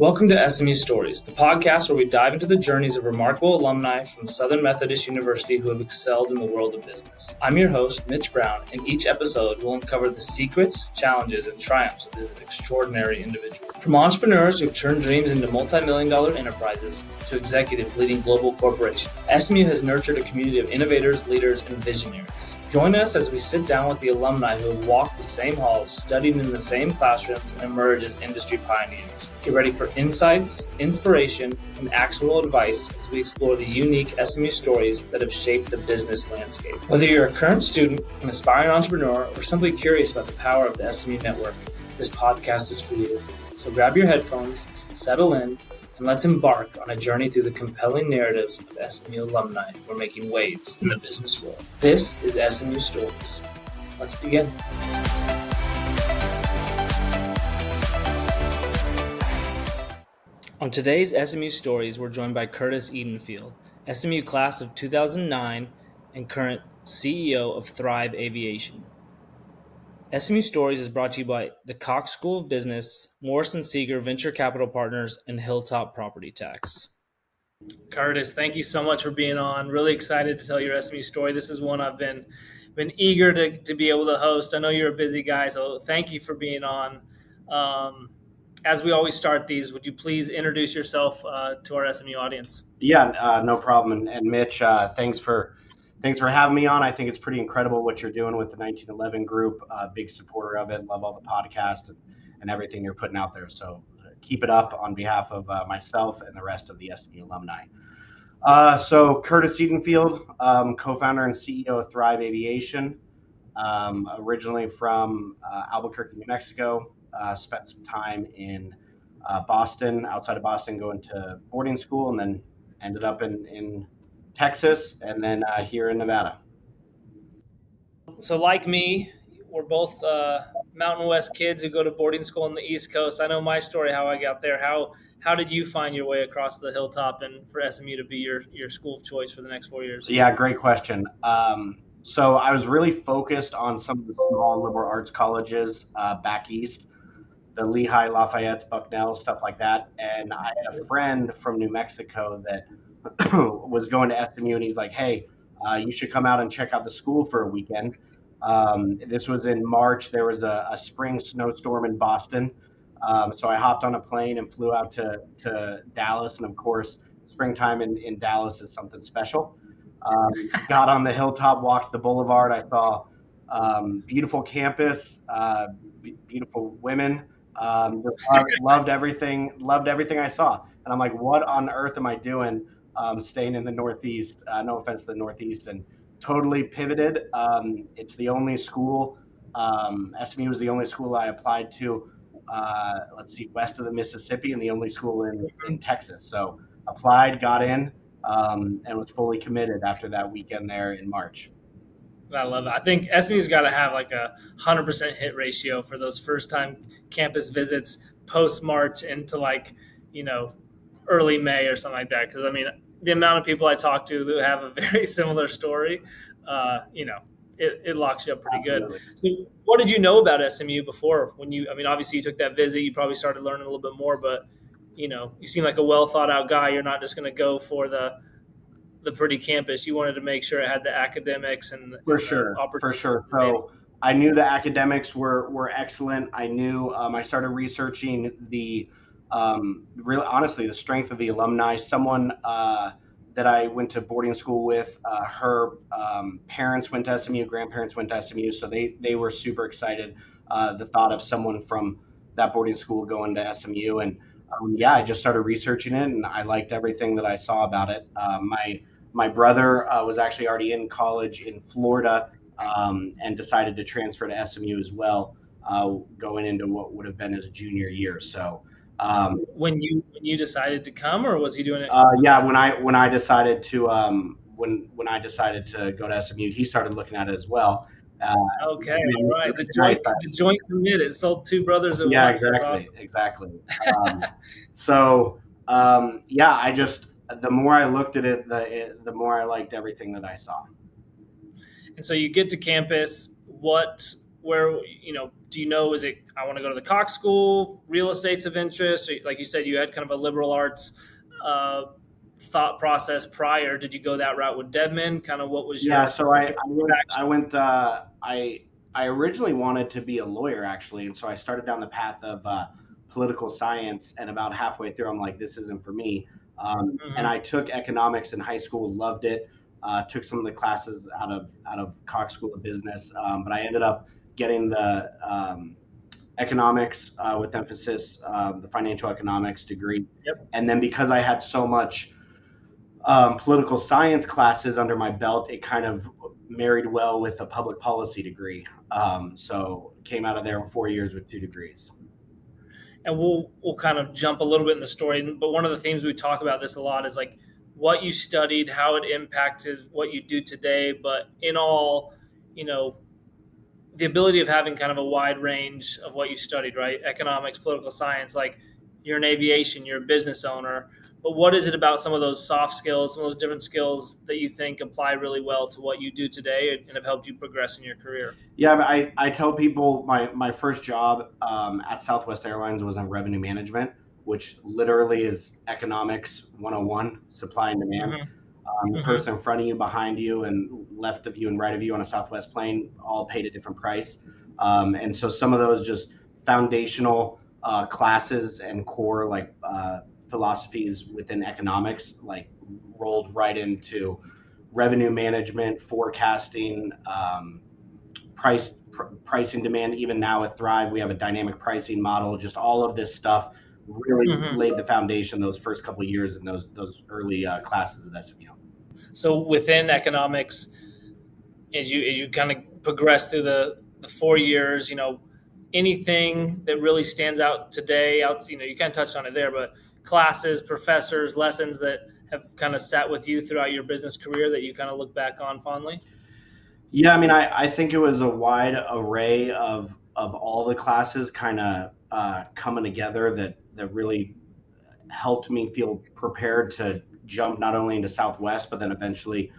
Welcome to SMU Stories, the podcast where we dive into the journeys of remarkable alumni from Southern Methodist University who have excelled in the world of business. I'm your host, Mitch Brown, and each episode will uncover the secrets, challenges, and triumphs of this extraordinary individual. From entrepreneurs who've turned dreams into multi-million-dollar enterprises to executives leading global corporations, SMU has nurtured a community of innovators, leaders, and visionaries. Join us as we sit down with the alumni who have walked the same halls, studied in the same classrooms, and emerged as industry pioneers. Get ready for insights, inspiration, and actionable advice as we explore the unique SMU stories that have shaped the business landscape. Whether you're a current student, an aspiring entrepreneur, or simply curious about the power of the SMU network, this podcast is for you. So grab your headphones, settle in, and let's embark on a journey through the compelling narratives of SMU alumni who are making waves in the business world. This is SMU Stories. Let's begin. On today's SMU Stories, we're joined by Curtis Edenfield, SMU Class of 2009 and current CEO of Thrive Aviation. SMU Stories is brought to you by the Cox School of Business, Morrison Seeger Venture Capital Partners, and Hilltop Property Tax. Curtis, thank you so much for being on. Really excited to tell your SMU story. This is one I've been eager to be able to host. I know you're a busy guy, so thank you for being on. As we always start these, would you please introduce yourself to our SMU audience? Yeah, no problem. And Mitch, thanks for having me on. I think it's pretty incredible what you're doing with the 1911 group. Big supporter of it. Love all the podcasts and everything you're putting out there. So keep it up on behalf of myself and the rest of the SMU alumni. So Curtis Edenfield, co-founder and CEO of Thrive Aviation, originally from Albuquerque, New Mexico. Spent some time in Boston, outside of Boston, going to boarding school, and then ended up in Texas, and then here in Nevada. So like me, we're both Mountain West kids who go to boarding school on the East Coast. I know my story, how I got there. How did you find your way across the hilltop and for SMU to be your school of choice for the next 4 years? Yeah, great question. So I was really focused on some of the small liberal arts colleges back east, the Lehigh, Lafayette, Bucknell, stuff like that. And I had a friend from New Mexico that was going to SMU, and he's like, hey, you should come out and check out the school for a weekend. This was in March. There was a spring snowstorm in Boston. So I hopped on a plane and flew out to Dallas. And of course, springtime in Dallas is something special. Got on the hilltop, walked the boulevard. I saw beautiful campus, beautiful women. Loved everything I saw. And I'm like, what on earth am I doing staying in the Northeast? No offense to the Northeast. And totally pivoted. It's the only school, SMU was the only school I applied to, west of the Mississippi, and the only school in Texas. So applied, got in, and was fully committed after that weekend there in March. I love it. I think SMU's got to have like 100% hit ratio for those first-time campus visits post-March into early May or something like that. Because, I mean, the amount of people I talk to who have a very similar story, it locks you up pretty Absolutely. Good. So what did you know about SMU before? Obviously you took that visit, you probably started learning a little bit more, but, you seem like a well-thought-out guy. You're not just going to go for the pretty campus. You wanted to make sure it had the academics and for sure. So I knew the academics were excellent. I knew I started researching the the strength of the alumni. Someone that I went to boarding school with, her parents went to SMU, grandparents went to SMU, so they were super excited. The thought of someone from that boarding school going to SMU, and I just started researching it, and I liked everything that I saw about it. My brother was actually already in college in Florida and decided to transfer to SMU as well, going into what would have been his junior year. So when you decided to come, or was he doing it? When I decided to when I decided to go to SMU, he started looking at it as well. Okay, all right. The joint committed. Sold two brothers at once. Exactly. I just, the more I looked at it, the more I liked everything that I saw. And so you get to campus. What where, do you know, is it, I want to go to the Cox School, real estate's of interest? Like you said, you had kind of a liberal arts thought process prior. Did you go that route with Dedman? Kind of what was Yeah, your so I action? went I originally wanted to be a lawyer actually, and so I started down the path of political science, and about halfway through, I'm like, this isn't for me. And I took economics in high school, loved it. Took some of the classes out of Cox School of Business, but I ended up getting the economics with emphasis, the financial economics degree. Yep. And then because I had so much political science classes under my belt, it kind of married well with a public policy degree. So came out of there in 4 years with 2 degrees. And we'll kind of jump a little bit in the story, but one of the themes we talk about this a lot is like what you studied, how it impacted what you do today. But in all, the ability of having kind of a wide range of what you studied, right? Economics, political science, like you're in aviation, you're a business owner. But what is it about some of those soft skills, some of those different skills that you think apply really well to what you do today and have helped you progress in your career? Yeah, but I tell people my first job at Southwest Airlines was in revenue management, which literally is economics 101, supply and demand. The person in front of you, behind you, and left of you and right of you on a Southwest plane all paid a different price. And so some of those just foundational classes and core philosophies within economics like rolled right into revenue management, forecasting, pricing demand. Even now at Thrive, we have a dynamic pricing model. Just all of this stuff really laid the foundation those first couple of years in those early classes at SMU. So within economics, as you kind of progress through the 4 years, anything that really stands out today, you kind of touched on it there, but classes, professors, lessons that have kind of sat with you throughout your business career that you kind of look back on fondly? Yeah, I mean, I think it was a wide array of all the classes kind of coming together that really helped me feel prepared to jump not only into Southwest, but then eventually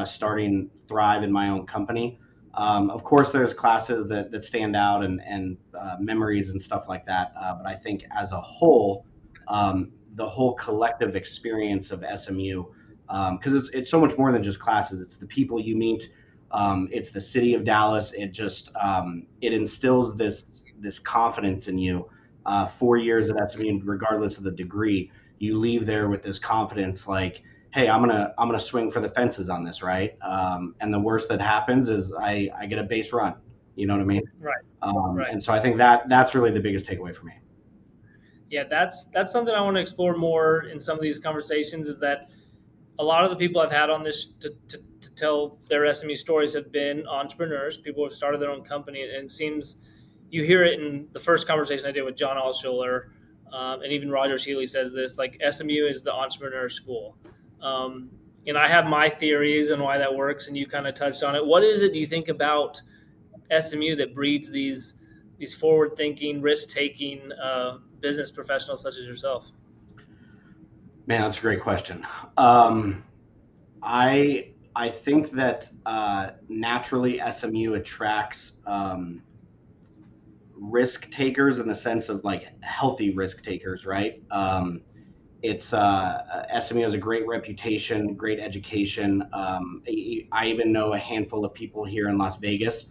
starting Thrive in my own company. Of course, there's classes that stand out and memories and stuff like that. But I think as a whole, the whole collective experience of SMU, because it's so much more than just classes. It's the people you meet. It's the city of Dallas. It just it instills this confidence in you. 4 years at SMU, regardless of the degree, you leave there with this confidence, like, hey, I'm gonna swing for the fences on this, right? And the worst that happens is I get a base run. You know what I mean? Right. Right. And so I think that's really the biggest takeaway for me. Yeah, that's something I want to explore more in some of these conversations, is that a lot of the people I've had on this to tell their SMU stories have been entrepreneurs, people who have started their own company. And it seems you hear it in the first conversation I did with John Altschuler, and even Roger Shealy says this, like SMU is the entrepreneur school. And I have my theories on why that works, and you kind of touched on it. What is it you think about SMU that breeds these forward-thinking, risk-taking business professionals such as yourself? Man, that's a great question. I think that naturally SMU attracts risk takers in the sense of like healthy risk takers, right? It's SMU has a great reputation, great education. I even know a handful of people here in Las Vegas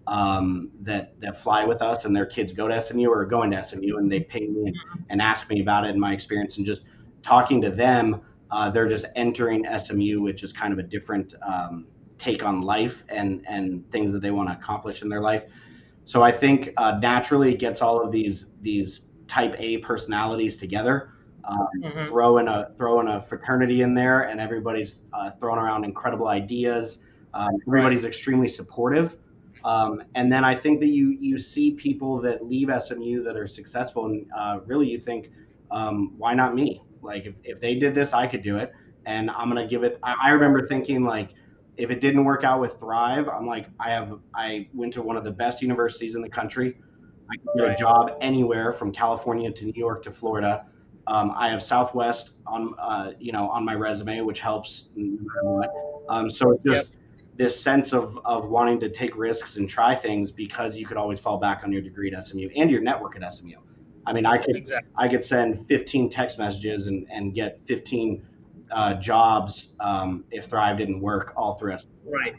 that fly with us, and their kids go to SMU or are going to SMU, and they ping me and ask me about it and my experience. And just talking to them, they're just entering SMU, which is kind of a different take on life and things that they want to accomplish in their life. So I think naturally it gets all of these type A personalities together. Throw in a fraternity in there, and everybody's throwing around incredible ideas. Everybody's extremely supportive, and then I think that you see people that leave SMU that are successful, and really you think, why not me? Like if they did this, I could do it, and I'm gonna give it. I remember thinking like, if it didn't work out with Thrive, I'm like, I went to one of the best universities in the country. I can get a job anywhere from California to New York to Florida. I have Southwest on on my resume, which helps. So it's just this sense of wanting to take risks and try things because you could always fall back on your degree at SMU and your network at SMU. I mean, Exactly. I could send 15 text messages and get 15 jobs if Thrive didn't work all through SMU. Right.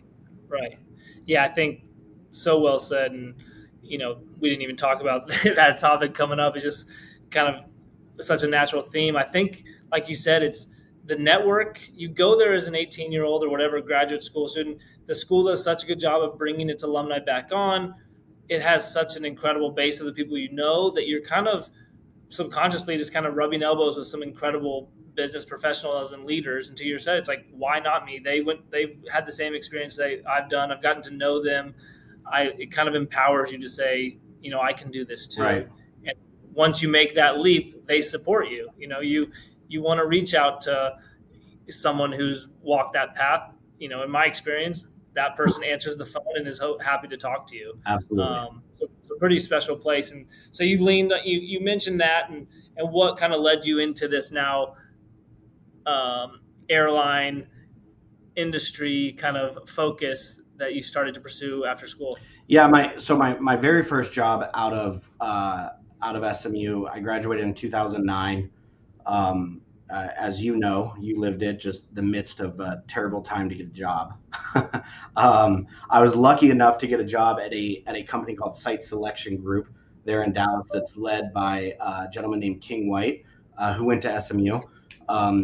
Right. Yeah, I think so well said. And, we didn't even talk about that topic coming up. It's just kind of such a natural theme. I think, like you said, it's the network. You go there as an 18-year-old or whatever graduate school student. The school does such a good job of bringing its alumni back on. It has such an incredible base of the people that you're kind of subconsciously just kind of rubbing elbows with some incredible business professionals and leaders. And to your said, it's like, why not me? They've had the same experience that I've done. I've gotten to know them. It kind of empowers you to say, I can do this too. Right. And once you make that leap, they support you. You want to reach out to someone who's walked that path. In my experience, that person answers the phone and is happy to talk to you. Absolutely. So it's a pretty special place. And so you mentioned that, and what kind of led you into this now airline industry kind of focus that you started to pursue after school? Yeah, my very first job out of SMU, I graduated in 2009. As you know, you lived it, just the midst of a terrible time to get a job. I was lucky enough to get a job at a company called Site Selection Group there in Dallas that's led by a gentleman named King White, who went to SMU.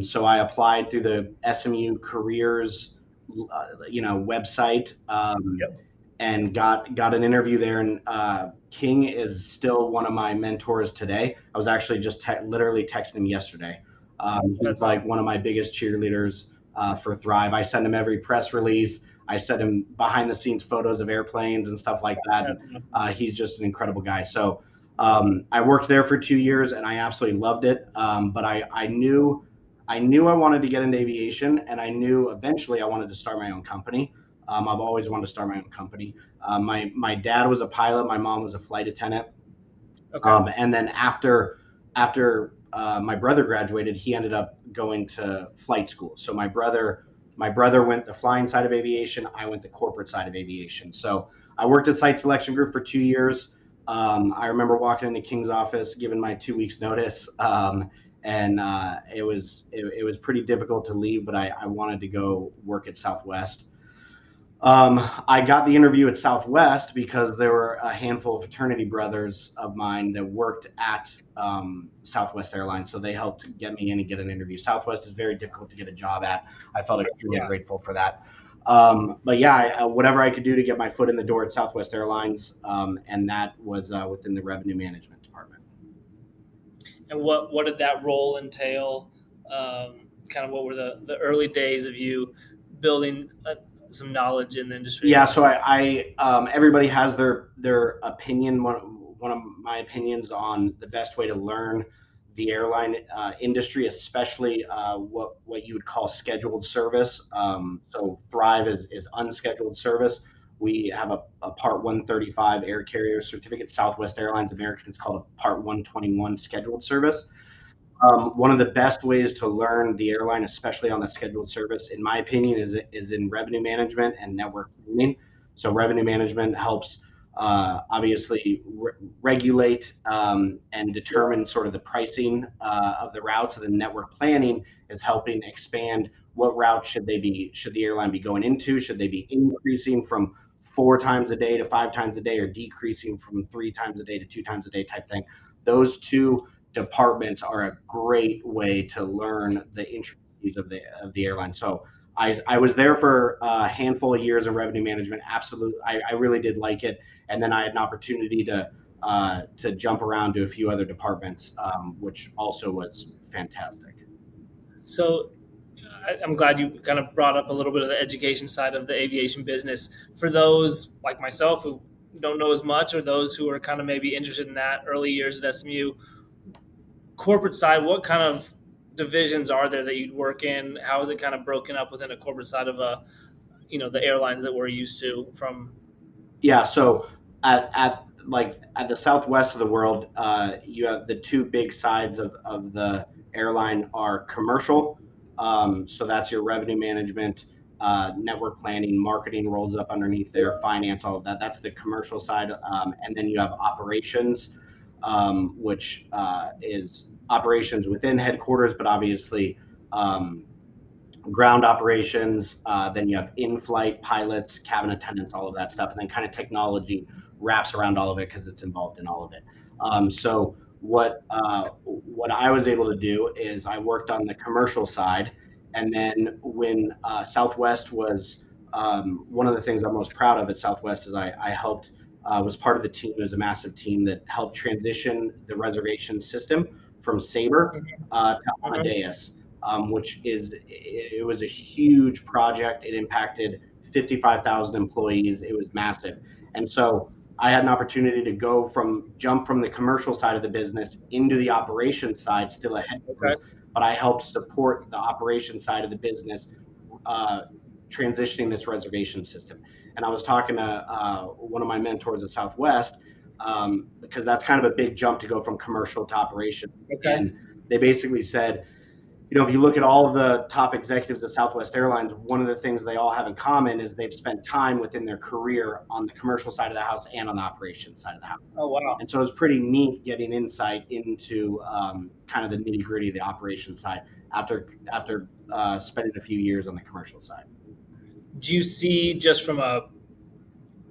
So I applied through the SMU careers, website, Yep. and got an interview there. And King is still one of my mentors today. I was actually just literally texting him yesterday. He's That's like awesome. one of my biggest cheerleaders for Thrive. I send him every press release. I send him behind the scenes photos of airplanes and stuff like that. That's awesome. He's just an incredible guy. So I worked there for 2 years and I absolutely loved it. But I knew I wanted to get into aviation, and I knew eventually I wanted to start my own company. I've always wanted to start my own company. My dad was a pilot. My mom was a flight attendant. Okay. And then after my brother graduated, he ended up going to flight school. So my brother went the flying side of aviation. I went the corporate side of aviation. So I worked at Site Selection Group for 2 years. I remember walking into King's office, giving my 2 weeks notice. And it was pretty difficult to leave, but I wanted to go work at Southwest. I got the interview at Southwest because there were a handful of fraternity brothers of mine that worked at Southwest Airlines, so they helped get me in and get an interview. Southwest is very difficult to get a job at. I felt extremely grateful for that. But yeah, whatever I could do to get my foot in the door at Southwest Airlines, and that was within the revenue management department. And what did that role entail? Kind of what were the early days of you building some knowledge in the industry? Yeah, so everybody has their opinion. One of my opinions on the best way to learn the airline industry, especially what you would call scheduled service. So Thrive is unscheduled service. We have a Part 135 air carrier certificate. Southwest Airlines American is called a Part 121 scheduled service. One of the best ways to learn the airline, especially on the scheduled service, in my opinion, is in revenue management and network planning. So revenue management helps obviously regulate and determine sort of the pricing of the routes, and the network planning is helping expand what route should the airline be going into? Should they be increasing from 4 times a day to 5 times a day, or decreasing from 3 times a day to 2 times a day type thing? Those two departments are a great way to learn the intricacies of the airline. So I was there for a handful of years in revenue management. Absolutely, I really did like it. And then I had an opportunity to jump around to a few other departments, which also was fantastic. So I'm glad you kind of brought up a little bit of the education side of the aviation business. For those like myself who don't know as much, or those who are kind of maybe interested in that early years at SMU, corporate side, what kind of divisions are there that you'd work in? How is it kind of broken up within a corporate side of the airlines that we're used to from? Yeah, so at the southwest of the world, you have the two big sides of the airline are commercial. So that's your revenue management, network planning, marketing rolls up underneath there, finance, all of that. That's the commercial side. And then you have operations, which is operations within headquarters, but obviously ground operations. Then you have in-flight pilots, cabin attendants, all of that stuff. And then kind of technology wraps around all of it because it's involved in all of it. So what I was able to do is I worked on the commercial side. And then when Southwest was one of the things I'm most proud of at Southwest is I helped was part of the team. It was a massive team that helped transition the reservation system from Sabre to Amadeus, which it was a huge project. It impacted 55,000 employees. It was massive. And so I had an opportunity to jump from the commercial side of the business into the operations side, still at headquarters, but I helped support the operations side of the business, transitioning this reservation system. And I was talking to one of my mentors at Southwest, because that's kind of a big jump to go from commercial to operation. And they basically said, if you look at all of the top executives of Southwest Airlines, one of the things they all have in common is they've spent time within their career on the commercial side of the house and on the operations side of the house. Oh, wow. And so it's pretty neat getting insight into kind of the nitty gritty of the operations side after spending a few years on the commercial side. Do you see, just from a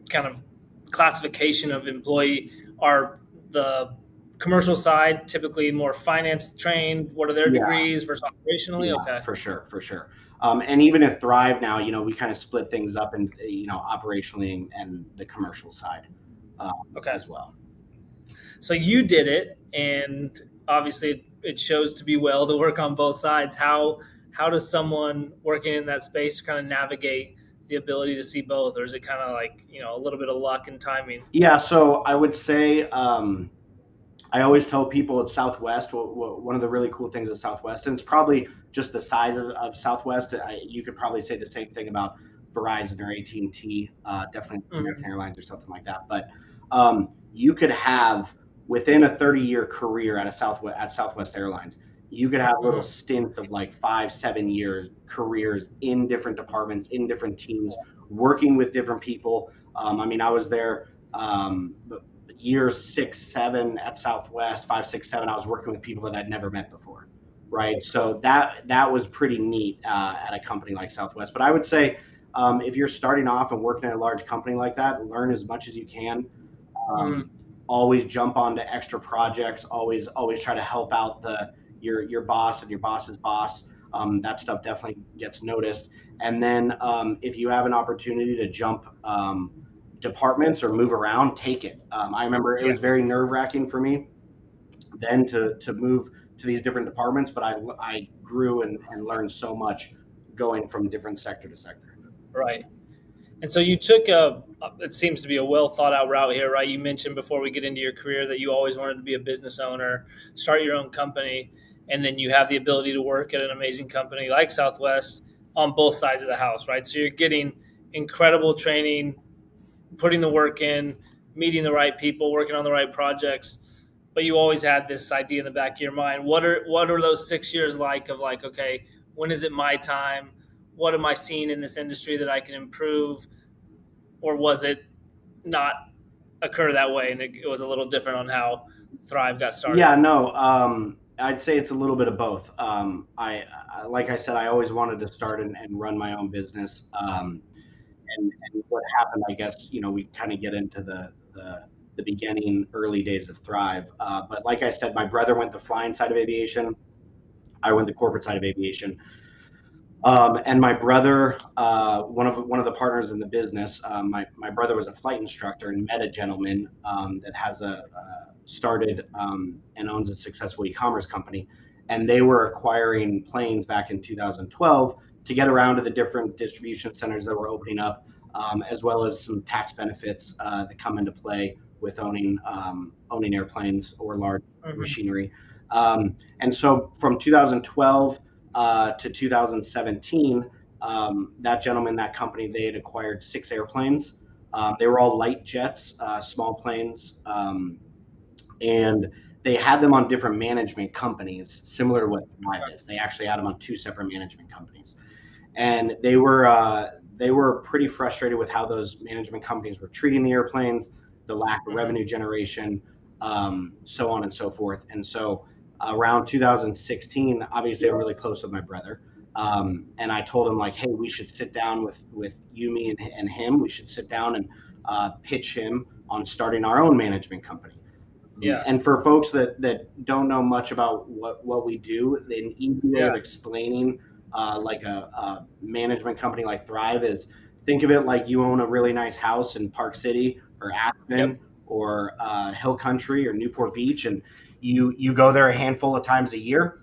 kind of classification of employee, are the commercial side typically more finance trained? What are their degrees versus operationally? Yeah, for sure. And even at Thrive now, we kind of split things up and operationally and the commercial side as well. So you did it, and obviously it shows to be well to work on both sides. How does someone working in that space kind of navigate the ability to see both, or is it kind of like a little bit of luck and timing? Yeah, so I would say I always tell people at Southwest, one of the really cool things at Southwest, and it's probably just the size of Southwest. You could probably say the same thing about Verizon or AT&T, definitely American Airlines or something like that. But you could have, within a 30-year career at Southwest Airlines, you could have little stints of like 5-7 years careers in different departments, in different teams, working with different people. I was there year 6-7 at Southwest, 5-6-7. I was working with people that I'd never met before, right? So that was pretty neat at a company like Southwest. But I would say if you're starting off and working at a large company like that, learn as much as you can. Always jump onto extra projects. Always try to help out your boss and your boss's boss. That stuff definitely gets noticed. And then if you have an opportunity to jump departments or move around, take it. I remember it was very nerve-wracking for me then to move to these different departments, but I grew and learned so much going from different sector to sector. Right. And so you took it seems to be a well thought out route here, right? You mentioned before we get into your career that you always wanted to be a business owner, start your own company, and then you have the ability to work at an amazing company like Southwest on both sides of the house, right? So you're getting incredible training, putting the work in, meeting the right people, working on the right projects, but you always had this idea in the back of your mind. What are those 6 years like of like, okay, when is it my time? What am I seeing in this industry that I can improve? Or was it not occur that way and it was a little different on how Thrive got started? Yeah, no, I'd say it's a little bit of both. I like I said, I always wanted to start and run my own business. And what happened, I guess, we kind of get into the beginning, early days of Thrive. But like I said, my brother went the flying side of aviation. I went the corporate side of aviation. And my brother, one of the partners in the business, my brother was a flight instructor and met a gentleman that has started and owns a successful e-commerce company. And they were acquiring planes back in 2012 to get around to the different distribution centers that were opening up, as well as some tax benefits that come into play with owning airplanes or large machinery. And so from 2012 to 2017, that gentleman, that company, they had acquired 6 airplanes. They were all light jets, small planes, and they had them on different management companies, similar to what Thrive is. They actually had them on 2 separate management companies. and they were pretty frustrated with how those management companies were treating the airplanes, the lack of revenue generation, so on and so forth. And so around 2016, obviously I'm really close with my brother, and I told him like, hey, we should sit down with you, me, and him. We should sit down and pitch him on starting our own management company. Yeah. And for folks that don't know much about what we do, an easy way of explaining like a management company like Thrive is, think of it like you own a really nice house in Park City or Aspen or Hill Country or Newport Beach, and you go there a handful of times a year.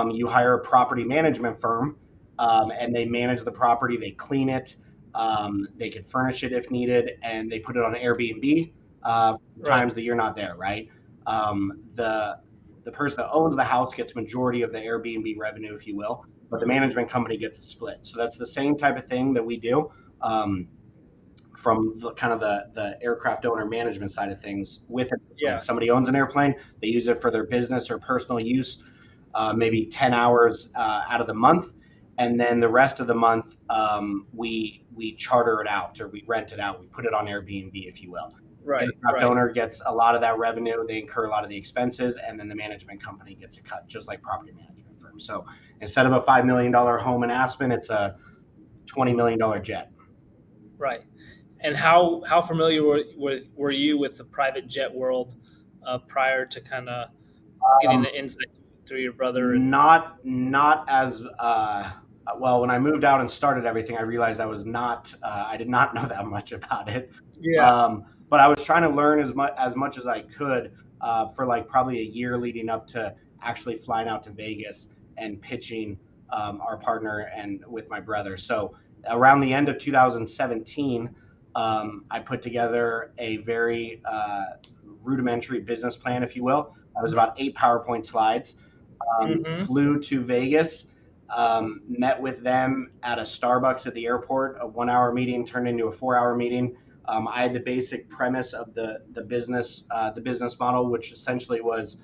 You hire a property management firm, and they manage the property. They clean it. They can furnish it if needed, and they put it on Airbnb times that you're not there, right? The person that owns the house gets majority of the Airbnb revenue, if you will, but the management company gets a split. So that's the same type of thing that we do, from the kind of the aircraft owner management side of things. With it, Yeah. somebody owns an airplane, they use it for their business or personal use, maybe 10 hours out of the month. And then the rest of the month, we charter it out, or we rent it out. We put it on Airbnb, if you will. Right. The aircraft owner gets a lot of that revenue. They incur a lot of the expenses, and then the management company gets a cut, just like property management firms. So instead of a $5 million home in Aspen, it's a $20 million jet. Right. And how familiar were you with the private jet world prior to kind of getting the insight through your brother? Not as well. When I moved out and started everything, I realized I did not know that much about it. Yeah. But I was trying to learn as much as I could for like probably a year leading up to actually flying out to Vegas and pitching our partner and with my brother. So around the end of 2017, I put together a very rudimentary business plan, if you will. It was about 8 PowerPoint slides. Flew to Vegas, met with them at a Starbucks at the airport. A 1-hour meeting turned into a 4-hour meeting. I had the basic premise of the business model, which essentially was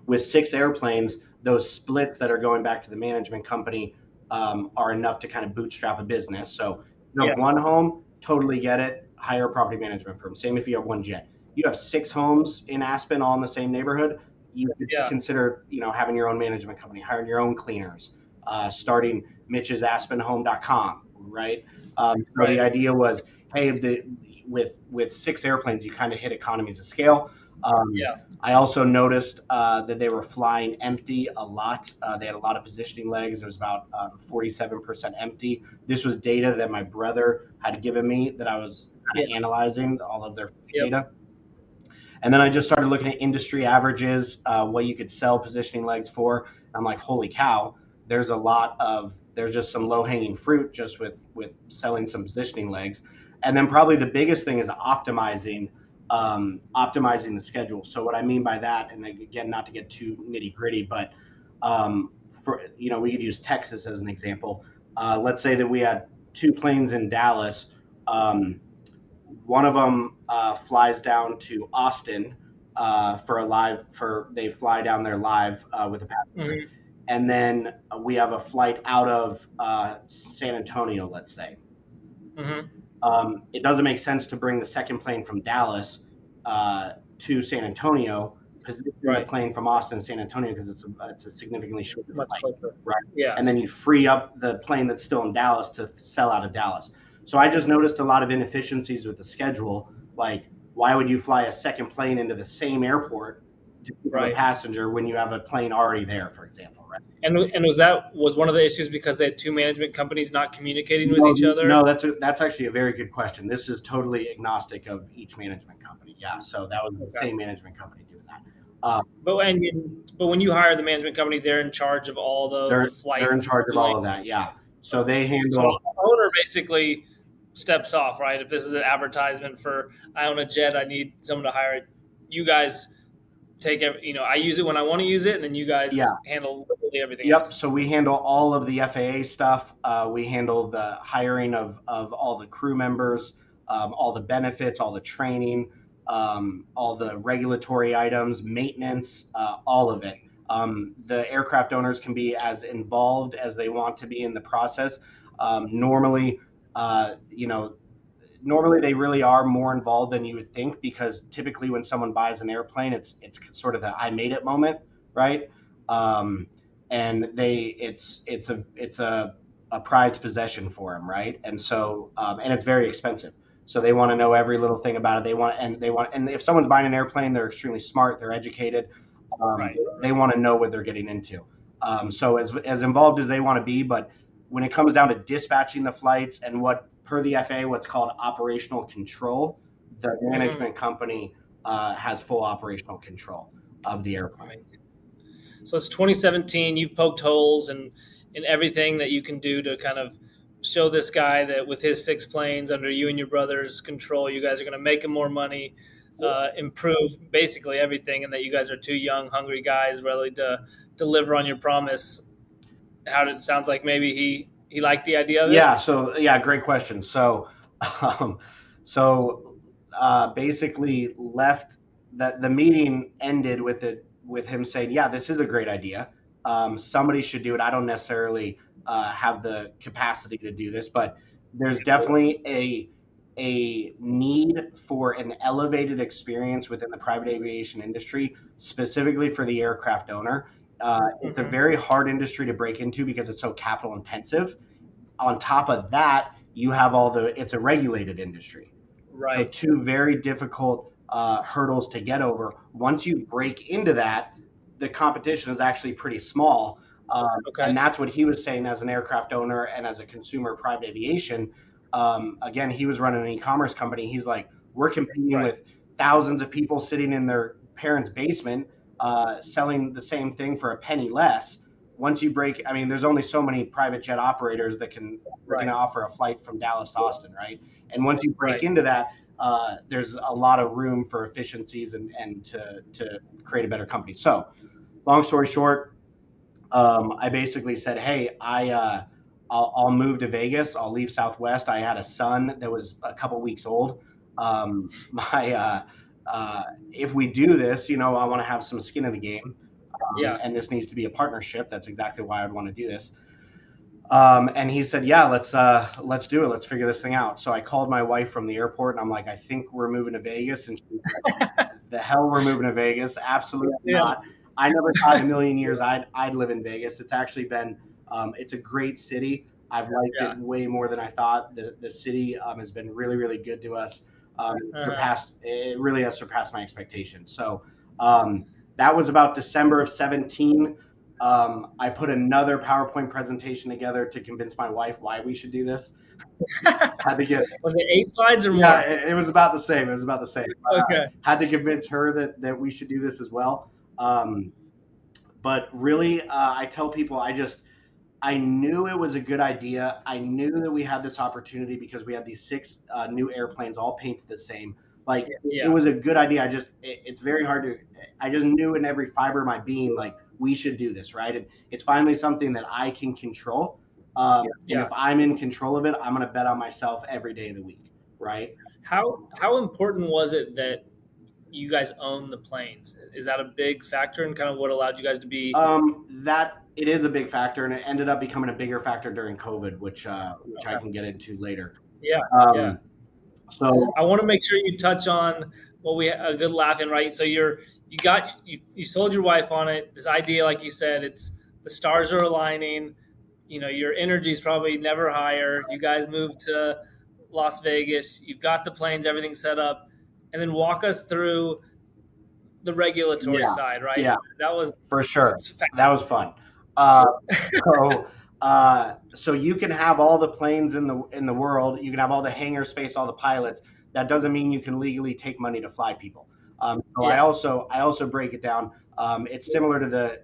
with 6 airplanes, those splits that are going back to the management company are enough to kind of bootstrap a business. So you have 1 home, totally get it, hire a property management firm. Same if you have 1 jet. You have 6 homes in Aspen, all in the same neighborhood, you could consider, having your own management company, hiring your own cleaners, starting mitchesaspenhome.com, right? So the idea was, hey, with 6 airplanes, you kind of hit economies of scale. I also noticed that they were flying empty a lot. They had a lot of positioning legs. It was about 47% empty. This was data that my brother had given me that I was kind of analyzing all of their data. And then I just started looking at industry averages, what you could sell positioning legs for. I'm like, holy cow, there's just some low hanging fruit just with selling some positioning legs. And then probably the biggest thing is optimizing the schedule. So what I mean by that, and again, not to get too nitty gritty, but we could use Texas as an example. Let's say that we had 2 planes in Dallas. One of them flies down to Austin they fly down there live with a passenger. And then we have a flight out of San Antonio, let's say. It doesn't make sense to bring the second plane from Dallas to San Antonio, position the plane from Austin to San Antonio, because it's a significantly shorter flight, right? Yeah. And then you free up the plane that's still in Dallas to sell out of Dallas. So I just noticed a lot of inefficiencies with the schedule. Like, why would you fly a second plane into the same airport to pick up a passenger when you have a plane already there, for example, right? And was one of the issues because they had 2 management companies not communicating with each other? No, that's actually a very good question. This is totally agnostic of each management company. Yeah, so that was the same management company doing that. But when you hire the management company, they're in charge of all the flight. They're in charge of all of that. Yeah. So they handle. So the owner basically steps off, right? If this is an advertisement for, I own a jet, I need someone to hire it. You guys take I use it when I want to use it, and then you guys handle literally everything else. So we handle all of the FAA stuff. We handle the hiring of all the crew members, all the benefits, all the training, all the regulatory items, maintenance, all of it. The aircraft owners can be as involved as they want to be in the process. Normally, you know, normally they really are more involved than you would think, because typically when someone buys an airplane, it's sort of the I made it moment, right? Um, and it's a prized possession for them, right? And so and it's very expensive. So they want to know every little thing about it. And if someone's buying an airplane, they're extremely smart, they're educated, Right. they want to know what they're getting into. So as involved as they want to be, but when it comes down to dispatching the flights and what, per the FAA, what's called operational control, the management company has full operational control of the airplane. Amazing. So it's 2017. You've poked holes in everything that you can do to kind of show this guy that with his 6 planes under you and your brother's control, you guys are going to make him more money, improve basically everything, and that you guys are 2 young, hungry guys ready to deliver on your promise. How did it sounds like maybe he liked the idea of it? Yeah. So yeah, great question. Um, so basically left that the meeting ended with him saying, "Yeah, this is a great idea. Somebody should do it. I don't necessarily have the capacity to do this, but there's definitely a need for an elevated experience within the private aviation industry, specifically for the aircraft owner. It's a very hard industry to break into because it's so capital intensive. On top of that, you have it's a regulated industry. So Right. 2 very difficult hurdles to get over. Once you break into that, the competition is actually pretty small. Okay. And that's what he was saying as an aircraft owner and as a consumer of private aviation. Again, he was running an e-commerce company. He's like, we're competing Right. with thousands of people sitting in their parents' basement, selling the same thing for a penny less. Once you break, I mean, there's only so many private jet operators that can Right. offer a flight from Dallas to Austin, right? And once you break Right. into that, there's a lot of room for efficiencies and to create a better company. So, long story short, I basically said, "Hey, I'll move to Vegas. I'll leave Southwest." I had a son that was a couple weeks old. My If we do this, I want to have some skin in the game, Yeah. and this needs to be a partnership. That's exactly why I'd want to do this. And he said, "Yeah, let's do it. Let's figure this thing out." So I called my wife from the airport, and I'm like, "I think we're moving to Vegas." And she's like, "The hell we're moving to Vegas? Absolutely Yeah. not. I never thought in a million years I'd live in Vegas." It's actually been it's a great city. I've liked Yeah. it way more than I thought. The city has been really, really good to us. It really has surpassed my expectations. So that was about December of 17. I put another PowerPoint presentation together to convince my wife why we should do this. Had to get Was it 8 slides or Yeah, more? it was about the same. It was about the same. Okay. Had to convince her that we should do this as well. But really, I tell people, I knew it was a good idea. I knew that we had this opportunity because we had these 6 new airplanes all painted the same. Like it Yeah. was a good idea. It's very hard to. I just knew in every fiber of my being, like, we should do this, right? And it's finally something that I can control. And if Yeah. I'm in control of it, I'm going to bet on myself every day of the week, right? How important was it that you guys own the planes? Is that a big factor in kind of what allowed you guys to be? That it is a big factor, and it ended up becoming a bigger factor during COVID, which I Okay. can get into later. Yeah. Yeah. Um, so I want to make sure you touch on what we a good laughing, right? So you sold your wife on it. This idea, like you said, it's the stars are aligning. Your energy is probably never higher. You guys moved to Las Vegas. You've got the planes, everything set up, and then walk us through the regulatory yeah, side, right? yeah, That was for sure. it's That was fun. Uh, so you can have all the planes in the world. You can have all the hangar space, all the pilots. That doesn't mean you can legally take money to fly people. So yeah, I also break it down. It's similar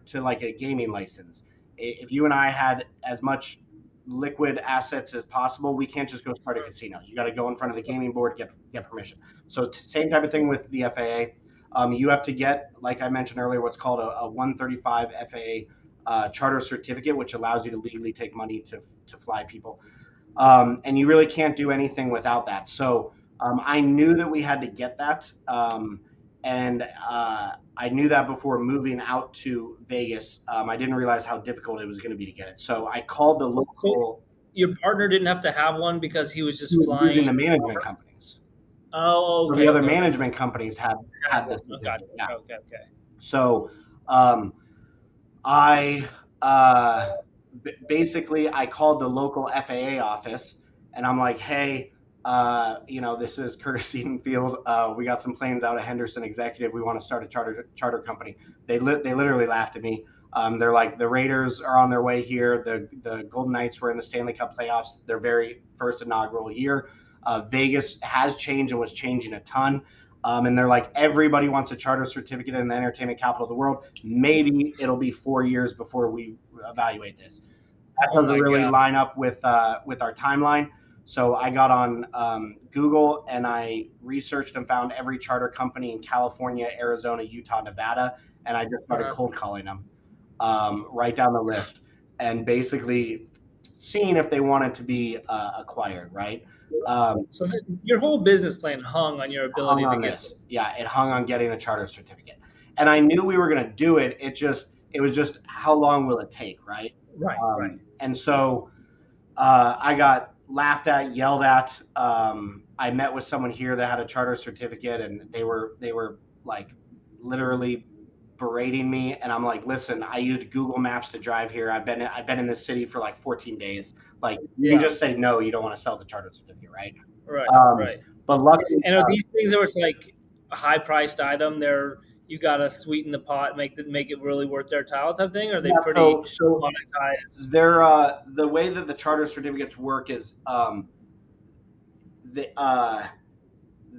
to like a gaming license. If you and I had as much liquid assets as possible, we can't just go start a casino. You got to go in front of the gaming board, get permission. So same type of thing with the FAA. You have to get, like I mentioned earlier, what's called a 135 FAA charter certificate, which allows you to legally take money to fly people. And you really can't do anything without that. So I knew that we had to get that. And I knew that before moving out to Vegas. I didn't realize how difficult it was going to be to get it. So I called the local. So your partner didn't have to have one because he was He just was using flying. the management companies. Oh, So okay. the other Okay, okay. management companies had this. Oh, gotcha. Yeah. Okay, okay. So I basically I called the local FAA office and I'm like, hey, this is Curtis Edenfield. We got some planes out of Henderson Executive. We want to start a charter company. They literally laughed at me. They're like, the Raiders are on their way here. The Golden Knights were in the Stanley Cup playoffs their very first inaugural year. Vegas has changed and was changing a ton. And they're like, everybody wants a charter certificate in the entertainment capital of the world. Maybe it'll be 4 years before we evaluate this. That Oh doesn't my really God. line up with our timeline. So I got on Google and I researched and found every charter company in California, Arizona, Utah, Nevada, and I just started cold calling them right down the list and basically seeing if they wanted to be acquired, right? So your whole business plan hung on your ability Hung to on get this. this. Yeah, it hung on getting a charter certificate. And I knew we were going to do it. It was just how long will it take, right? Right, right. And so I got laughed at, yelled at. I met with someone here that had a charter certificate, and they were like literally berating me. And I'm like, listen, I used Google Maps to drive here. I've been in this city for like 14 days. Like, you can just say no, you don't want to sell the charter certificate, right? Right, right. But luckily, And are these things where it's like a high priced item? You gotta sweeten the pot, make it really worth their time type thing. Or are they pretty monetized? the way that the charter certificates work is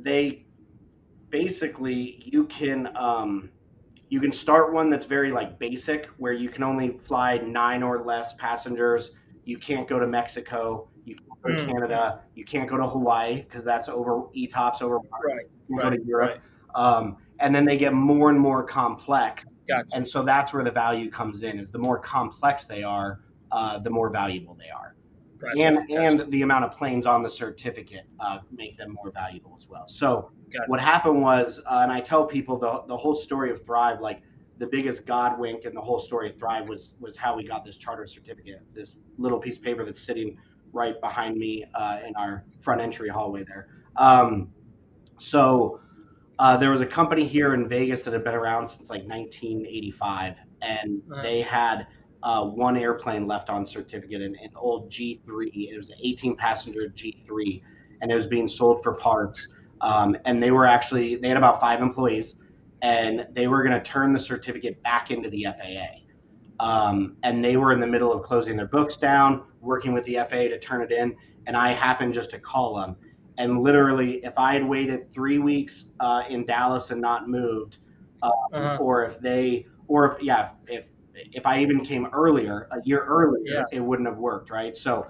they basically you can start one that's very like basic where you can only fly 9 or less passengers. You can't go to Mexico. You can't go to Canada. You can't go to Hawaii because that's over ETOPS over. Right, You can go to Europe. right. And then they get more and more complex. Gotcha. And so that's where the value comes in. Is the more complex they are, the more valuable they are. Gotcha. And the amount of planes on the certificate make them more valuable as well. So Gotcha. what happened was, and I tell people the whole story of Thrive, like the biggest God wink in the whole story of Thrive was how we got this charter certificate, this little piece of paper that's sitting right behind me in our front entry hallway there. So there was a company here in Vegas that had been around since like 1985, and they had one airplane left on certificate, an old G3. It was an 18-passenger G3, and it was being sold for parts. And they had about 5 employees, and they were going to turn the certificate back into the FAA. And they were in the middle of closing their books down, working with the FAA to turn it in, and I happened just to call them. And literally, if I had waited 3 weeks in Dallas and not moved, or if I even came earlier, a year earlier, it wouldn't have worked, right? So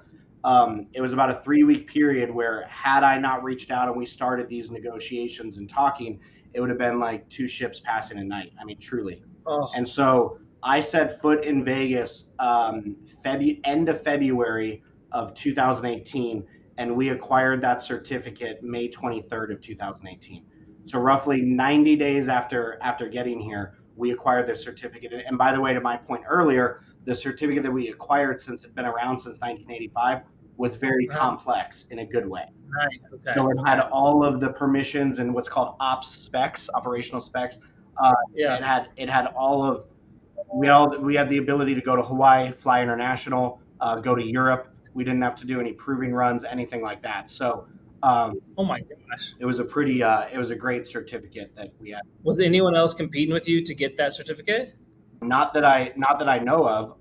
it was about a 3-week period where had I not reached out and we started these negotiations and talking, it would have been like 2 ships passing a night. I mean, truly. Oh. And so I set foot in Vegas end of February of 2018, and we acquired that certificate May 23rd of 2018. So roughly 90 days after getting here, we acquired the certificate. And by the way, to my point earlier, the certificate that we acquired, since it's been around since 1985, was very complex in a good way. Right. Okay. So it had all of the permissions and what's called ops specs, operational specs. It had all of we had the ability to go to Hawaii, fly international, go to Europe. We didn't have to do any proving runs, anything like that. So, oh my gosh, it was a great certificate that we had. Was anyone else competing with you to get that certificate? Not that I know of.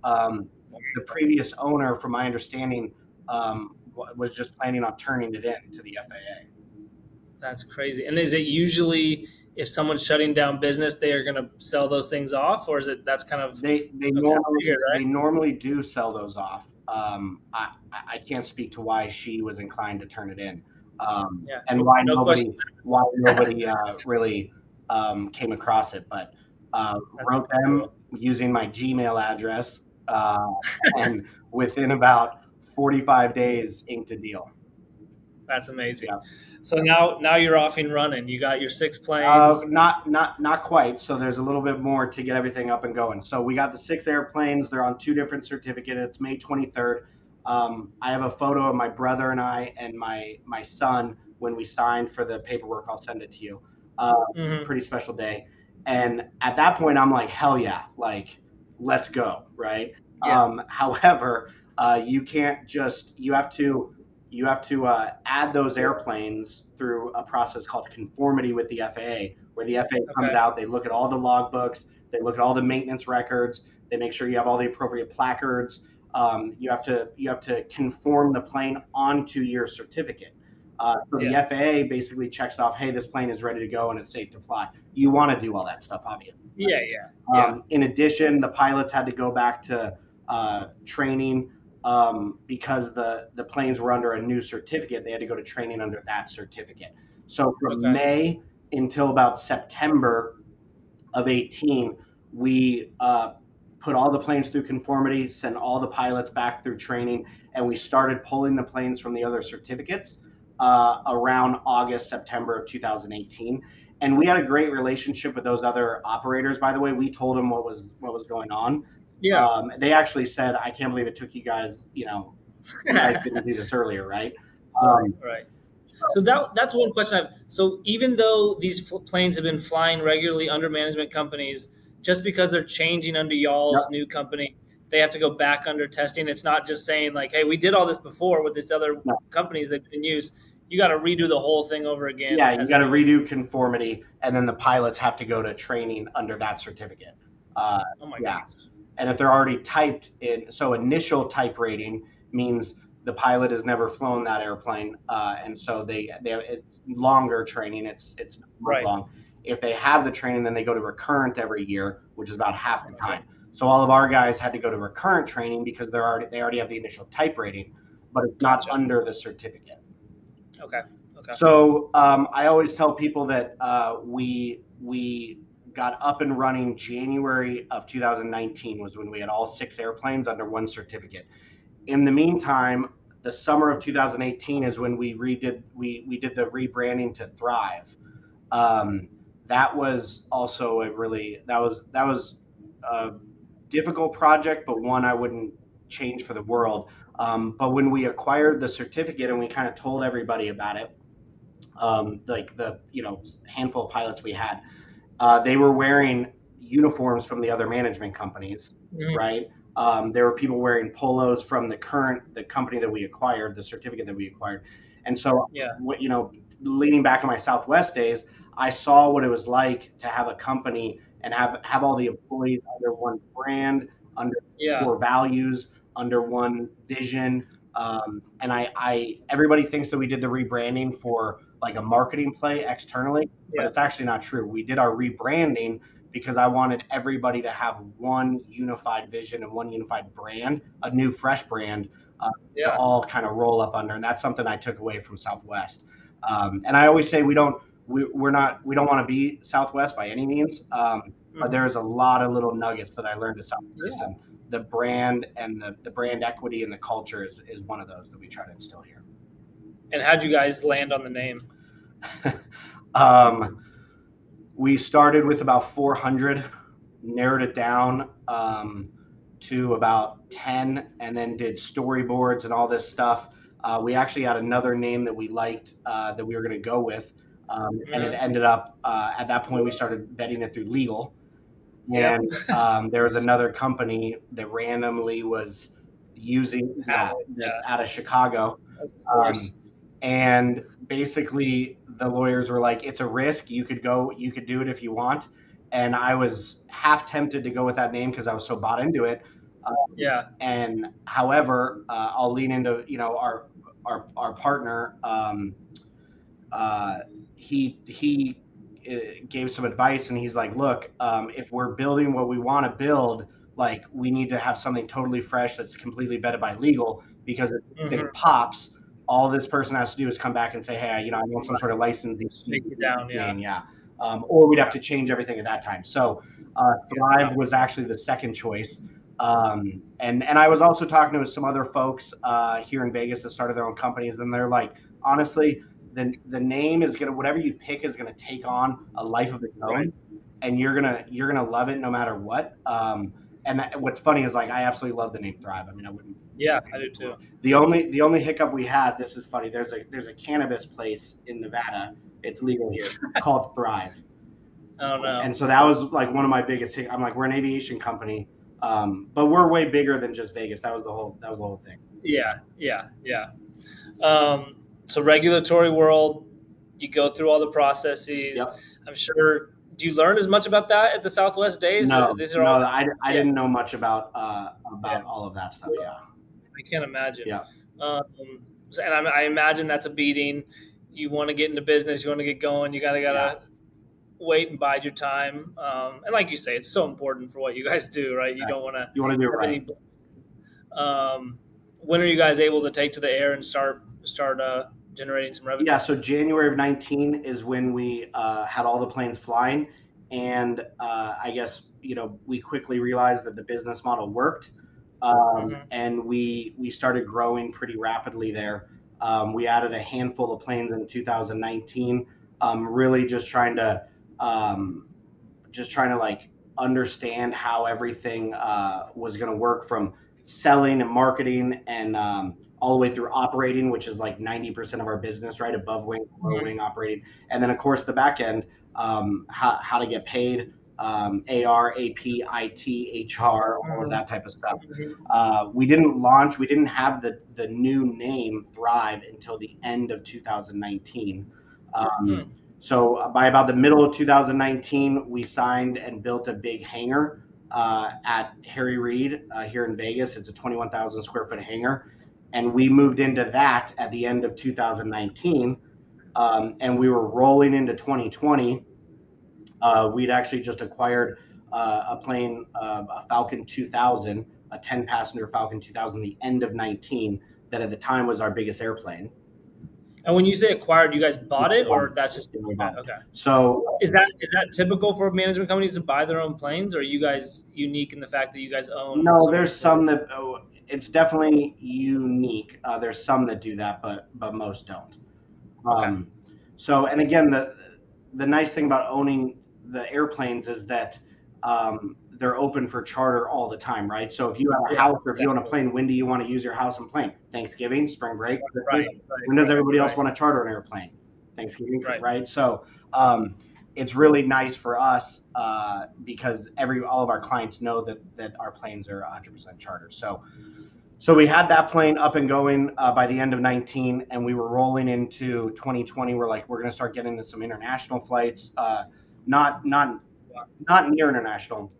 The previous owner, from my understanding, was just planning on turning it in to the FAA. That's crazy. And is it usually if someone's shutting down business, they are going to sell those things off, or is it that's kind of they normally do sell those off. I can't speak to why she was inclined to turn it in, and why nobody really came across it, but wrote them using my Gmail address, and within about 45 days inked a deal. That's amazing. Yeah. So now you're off and running. You got your 6 planes. Not quite. So there's a little bit more to get everything up and going. So we got the 6 airplanes. They're on 2 different certificates. It's May 23rd. I have a photo of my brother and I and my son when we signed for the paperwork. I'll send it to you. Pretty special day. And at that point, I'm like, hell yeah, like let's go, right? Yeah. However, you can't just you have to add those airplanes through a process called conformity with the FAA, where the FAA comes out, they look at all the logbooks, they look at all the maintenance records, they make sure you have all the appropriate placards. You have to conform the plane onto your certificate. So the FAA basically checks off, hey, this plane is ready to go and it's safe to fly. You want to do all that stuff, obviously. Yeah. In addition, the pilots had to go back to training because the planes were under a new certificate. They had to go to training under that certificate. So from May until about September of 18, we put all the planes through conformity, sent all the pilots back through training, and we started pulling the planes from the other certificates around August, September of 2018. And we had a great relationship with those other operators. By the way, we told them what was going on. Yeah. They actually said, "I can't believe it took you guys. You guys didn't do this earlier, right?" Right. So that's one question I have. So even though these planes have been flying regularly under management companies, just because they're changing under y'all's new company, they have to go back under testing. It's not just saying like, hey, we did all this before with these other companies that didn't use. You got to redo the whole thing over again. Yeah, you got to redo conformity, and then the pilots have to go to training under that certificate. Oh my gosh. And if they're already typed in, so initial type rating means the pilot has never flown that airplane, and so it's longer training. It's long. If they have the training, then they go to recurrent every year, which is about half the time. So all of our guys had to go to recurrent training because they already have the initial type rating, but it's not under the certificate. Okay. So I always tell people that we got up and running January of 2019 was when we had all 6 airplanes under one certificate. In the meantime, the summer of 2018 is when we did the rebranding to Thrive. That was also that was a difficult project, but one I wouldn't change for the world. But when we acquired the certificate and we kind of told everybody about it, like the handful of pilots we had, they were wearing uniforms from the other management companies, right? There were people wearing polos from the company that we acquired, the certificate that we acquired. And so, leaning back on my Southwest days, I saw what it was like to have a company and have all the employees under one brand, under core values, under one vision. And everybody thinks that we did the rebranding for like a marketing play externally, but it's actually not true. We did our rebranding because I wanted everybody to have one unified vision and one unified brand, a new fresh brand to all kind of roll up under. And that's something I took away from Southwest. And I always say we don't want to be Southwest by any means. But there's a lot of little nuggets that I learned at Southwest, and the brand and the brand equity and the culture is one of those that we try to instill here. And how'd you guys land on the name? We started with about 400, narrowed it down to about 10, and then did storyboards and all this stuff. We actually had another name that we liked that we were going to go with, and it ended up at that point we started vetting it through legal. And there was another company that randomly was using that out of Chicago. And basically the lawyers were like, it's a risk. You could do it if you want. And I was half tempted to go with that name because I was so bought into it. And however, I'll lean into, our partner, he gave some advice, and he's like, look, if we're building what we want to build, like we need to have something totally fresh that's completely vetted by legal, because if it pops, all this person has to do is come back and say, hey, I want some sort of licensing. Take it down, or we'd have to change everything at that time. So Thrive was actually the second choice. And I was also talking to some other folks here in Vegas that started their own companies, and they're like, honestly, the name is gonna, whatever you pick is gonna take on a life of its own, Right. and you're gonna love it no matter what. And what's funny is like I absolutely love the name Thrive. I mean, I wouldn't. Yeah, I do too. The only hiccup we had, this is funny. There's a cannabis place in Nevada. It's legal here called Thrive. Oh no. And so that was like one of my biggest hiccups. I'm like, we're an aviation company, but we're way bigger than just Vegas. That was the whole thing. Yeah. So regulatory world, you go through all the processes. Yep. I'm sure. Do you learn as much about that at the Southwest Days? No, These are all. I didn't know much about all of that stuff. Yeah. I can't imagine. Yeah. And I imagine that's a beating. You want to get into business. You want to get going. You gotta wait and bide your time. And like you say, it's so important for what you guys do, right? You don't want to. You want to do it right. When are you guys able to take to the air and start generating some revenue? Yeah, so January of 19 is when we had all the planes flying, and I guess we quickly realized that the business model worked, and we started growing pretty rapidly there. We added a handful of planes in 2019, really just trying to like understand how everything was going to work, from selling and marketing and all the way through operating, which is like 90% of our business, right? Above wing, below wing operating. And then of course the back end, how to get paid, AR, AP, IT, HR, all of that type of stuff. We didn't have the new name Thrive until the end of 2019. So by about the middle of 2019, we signed and built a big hangar at Harry Reid here in Vegas. It's a 21,000 square foot hangar. And we moved into that at the end of 2019. And we were rolling into 2020. We'd actually just acquired a plane, a Falcon 2000, a 10-passenger Falcon 2000, the end of 19, that at the time was our biggest airplane. And when you say acquired, you guys bought it, or that's just okay? So is that typical for management companies to buy their own planes, or are you guys unique in the fact that you guys own? No, there's some that it's definitely unique. There's some that do that, but most don't. Okay. So, and again, the nice thing about owning the airplanes is that they're open for charter all the time, right? So if you have a house, or if you own a plane, when do you want to use your house and plane? Thanksgiving, spring break, Christmas. When does everybody else want to charter an airplane? Thanksgiving, right? So it's really nice for us because all of our clients know that our planes are 100% charter. So we had that plane up and going by the end of 19, and we were rolling into 2020. We're going to start getting into some international flights, not near international.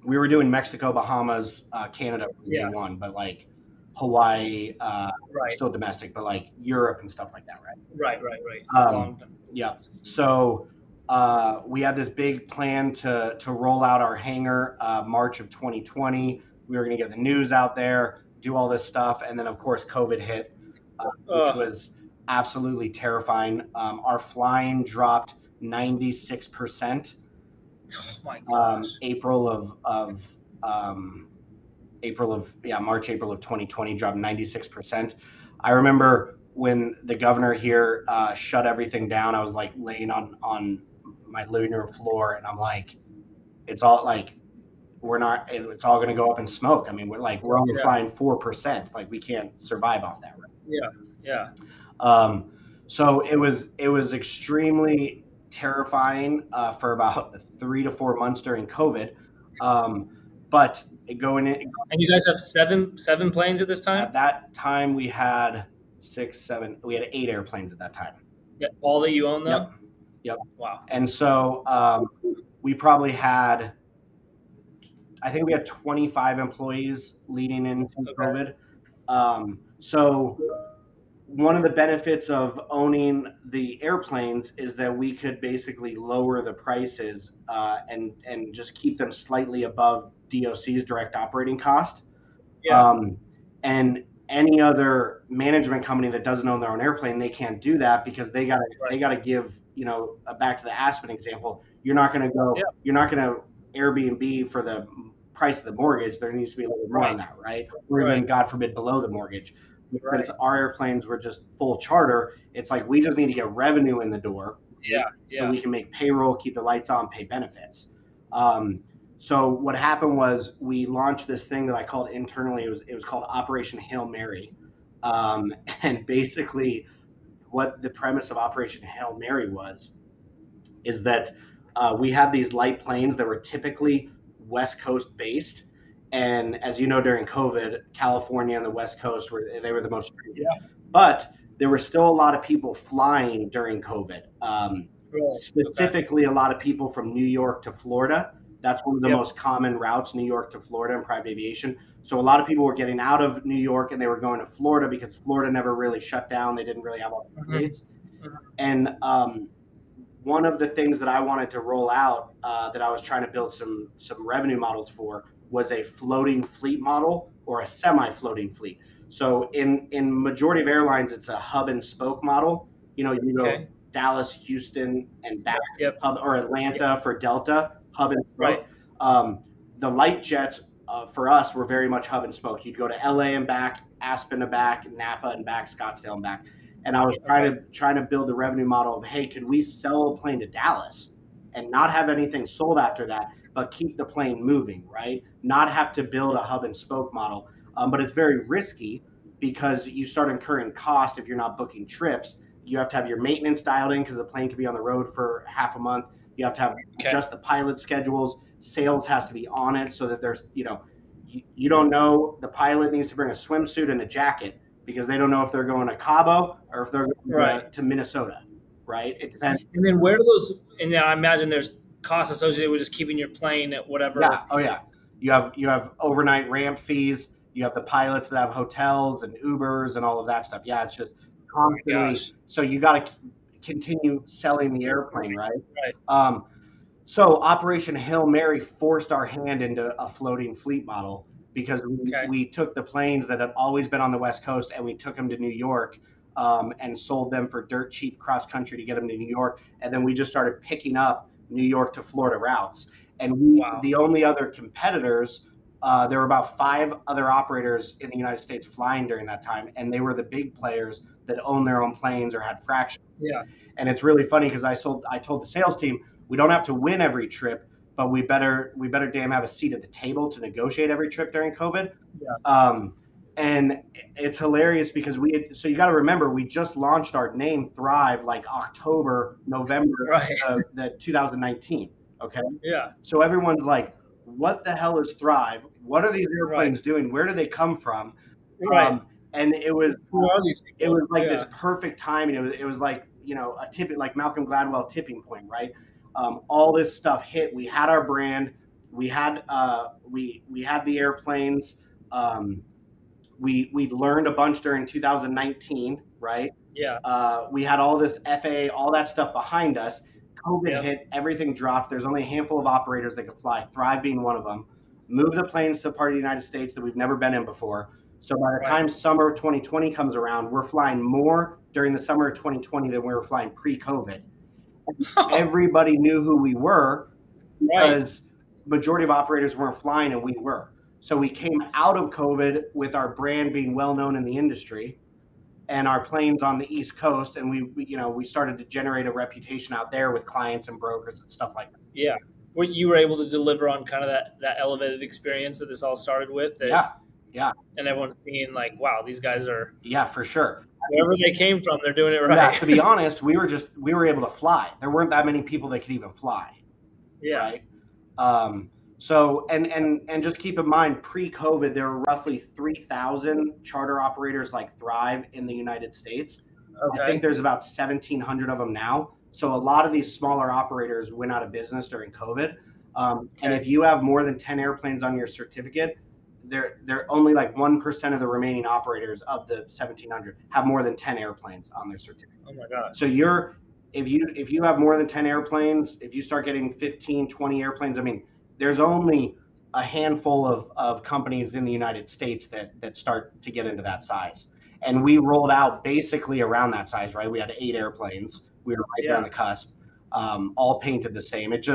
We were doing Mexico, Bahamas, Canada from day one, but like Hawaii, still domestic, but like Europe and stuff like that, right? Right. Yeah. So we had this big plan to roll out our hangar March of 2020. We were going to get the news out there, do all this stuff, and then of course COVID hit, which was absolutely terrifying. Our flying dropped 96%. Oh my gosh. March, April of 2020 dropped 96%. I remember when the governor here shut everything down, I was like laying on my living room floor, and I'm like, it's all like, it's all going to go up in smoke. I mean, we're only flying 4%. Like, we can't survive off that, right? Yeah. So it was extremely terrifying for about 3 to 4 months during COVID. But going in, and you guys have seven planes at this time? At that time, we had 8 airplanes at that time. Yeah, all that you own, though? Yep. Wow. And so we probably had, I think we had 25 employees leading into COVID. So one of the benefits of owning the airplanes is that we could basically lower the prices and just keep them slightly above DOC's direct operating cost. And any other management company that doesn't own their own airplane, they can't do that because they gotta give, back to the Aspen example, you're not going to Airbnb for the price of the mortgage. There needs to be a little more on that, right? Or even, God forbid, below the mortgage. Since our airplanes were just full charter, it's like we just need to get revenue in the door. So we can make payroll, keep the lights on, pay benefits. So what happened was we launched this thing that I called internally, it was called Operation Hail Mary. And basically what the premise of Operation Hail Mary is that we had these light planes that were typically West Coast based. And as you know, during COVID, California and the West Coast were the most stringent. But there were still a lot of people flying during COVID. Specifically, a lot of people from New York to Florida. That's one of the most common routes, New York to Florida in private aviation. So a lot of people were getting out of New York and they were going to Florida because Florida never really shut down. They didn't really have all the dates. And one of the things that I wanted to roll out that I was trying to build some revenue models for was a floating fleet model or a semi-floating fleet. So in majority of airlines, it's a hub and spoke model. You go Dallas, Houston, and back, hub, or Atlanta for Delta, hub and spoke. The light jets for us were very much hub and spoke. You'd go to LA and back, Aspen and back, Napa and back, Scottsdale and back. And I was trying to build the revenue model of, hey, could we sell a plane to Dallas and not have anything sold after that, but keep the plane moving, right? Not have to build a hub and spoke model. But it's very risky because you start incurring cost if you're not booking trips. You have to have your maintenance dialed in because the plane could be on the road for half a month. You have to have just the pilot schedules. Sales has to be on it so that there's, you don't know, the pilot needs to bring a swimsuit and a jacket because they don't know if they're going to Cabo or if they're going to Minnesota, right? It depends. And then where do those, and I imagine there's costs associated with just keeping your plane at whatever. Yeah. Oh yeah. You have overnight ramp fees. You have the pilots that have hotels and Ubers and all of that stuff. Yeah, it's just constantly. So you got to continue selling the airplane, right? So Operation Hail Mary forced our hand into a floating fleet model because we took the planes that had always been on the West Coast and we took them to New York and sold them for dirt cheap cross country to get them to New York. And then we just started picking up New York to Florida routes. And the only other competitors, there were about 5 other operators in the United States flying during that time. And they were the big players that owned their own planes or had fractions. And it's really funny because I told the sales team, we don't have to win every trip, but we better damn have a seat at the table to negotiate every trip during COVID. And it's hilarious because so you got to remember, we just launched our name Thrive like October, November the 2019. Okay. So everyone's like, what the hell is Thrive? What are these airplanes doing? Where do they come from? And it was like this perfect timing. It was like, a tipping, like Malcolm Gladwell tipping point, right? All this stuff hit. We had our brand. We had we had the airplanes. We learned a bunch during 2019, right? We had all this FAA, all that stuff behind us. COVID hit, everything dropped. There's only a handful of operators that could fly, Thrive being one of them. Move the planes to a part of the United States that we've never been in before. So by the time summer of 2020 comes around, we're flying more during the summer of 2020 than we were flying pre-COVID. Everybody knew who we were because majority of operators weren't flying and we were. So we came out of COVID with our brand being well known in the industry and our planes on the East Coast, and we started to generate a reputation out there with clients and brokers and stuff like that. Well, you were able to deliver on kind of that elevated experience that this all started with. And everyone's seeing like, wow, these guys are. Yeah, for sure. Wherever they came from, they're doing it right. Yeah, to be honest, we were able to fly. There weren't that many people that could even fly. Right. So and just keep in mind, pre-COVID, there were roughly 3,000 charter operators like Thrive in the United States. I think there's about 1,700 of them now. So a lot of these smaller operators went out of business during COVID. And if you have more than 10 airplanes on your certificate, they're only like 1% of the remaining operators of the 1,700 have more than 10 airplanes on their certificate. Oh my God. So if you have more than 10 airplanes, if you start getting 15, 20 airplanes, I mean, there's only a handful of companies in the United States that start to get into that size. And we rolled out basically around that size, right? We had 8 airplanes. We were right there on the cusp, all painted the same. It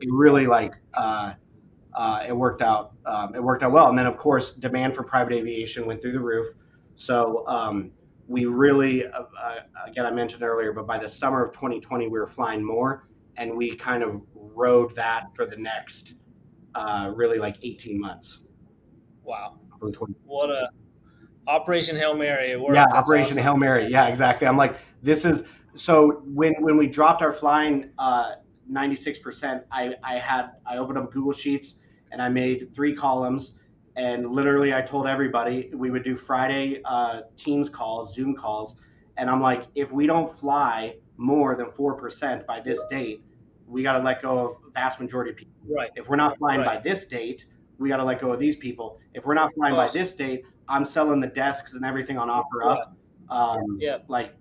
really it worked out well. And then of course, demand for private aviation went through the roof. So we really, again, I mentioned earlier, but by the summer of 2020, we were flying more, and we kind of rode that for the next really like 18 months. Wow. From 20. What a Operation Hail Mary. It worked. Yeah, That's Operation awesome. Hail Mary. Yeah, exactly. I'm like, this is so when we dropped our flying 96%, I opened up Google Sheets and I made 3 columns, and literally I told everybody we would do Friday Teams calls, Zoom calls, and I'm like, if we don't fly more than 4% by this date, we got to let go of vast majority of people. Right. If we're not flying Right. by this date, we got to let go of these people. If we're not flying by this date, I'm selling the desks and everything on offer up. Like,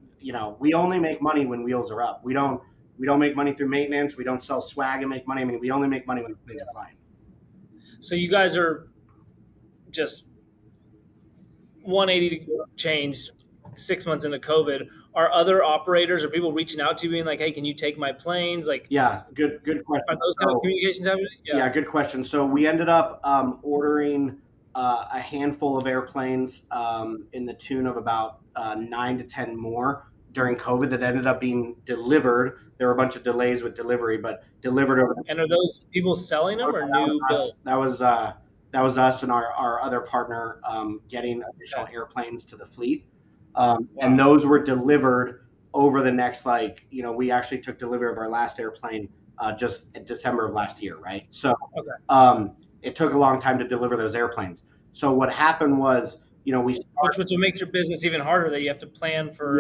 we only make money when wheels are up. We don't make money through maintenance. We don't sell swag and make money. I mean, we only make money when the planes are flying. So you guys are just 180 change 6 months into COVID. Are other operators or people reaching out to you being like, hey, can you take my planes? Like, yeah, good question. Are those kind of communications happening? Yeah, good question. So we ended up ordering a handful of airplanes in the tune of about 9 to 10 more during COVID that ended up being delivered. There were a bunch of delays with delivery, but delivered over. And are those people selling them or new build? That was us and our other partner getting additional airplanes to the fleet, and those were delivered over the next we actually took delivery of our last airplane just in December of last year, right? So it took a long time to deliver those airplanes. So what happened was, which makes your business even harder, that you have to plan for.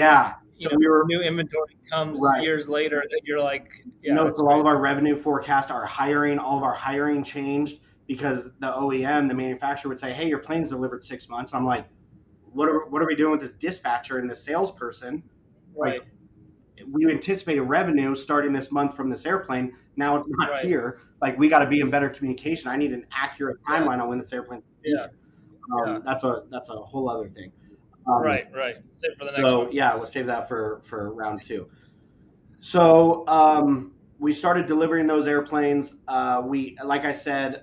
So new inventory comes years later that you're like, so all of our revenue forecast, all of our hiring changed because the OEM, the manufacturer, would say, hey, your plane's delivered 6 months. I'm like, what are we doing with this dispatcher and this salesperson? Right. We anticipated revenue starting this month from this airplane. Now it's not here. Like, we got to be in better communication. I need an accurate timeline on when this airplane. That's a whole other thing. Right. Save it for the next one. Yeah, we'll save that for round 2. So we started delivering those airplanes. Like I said,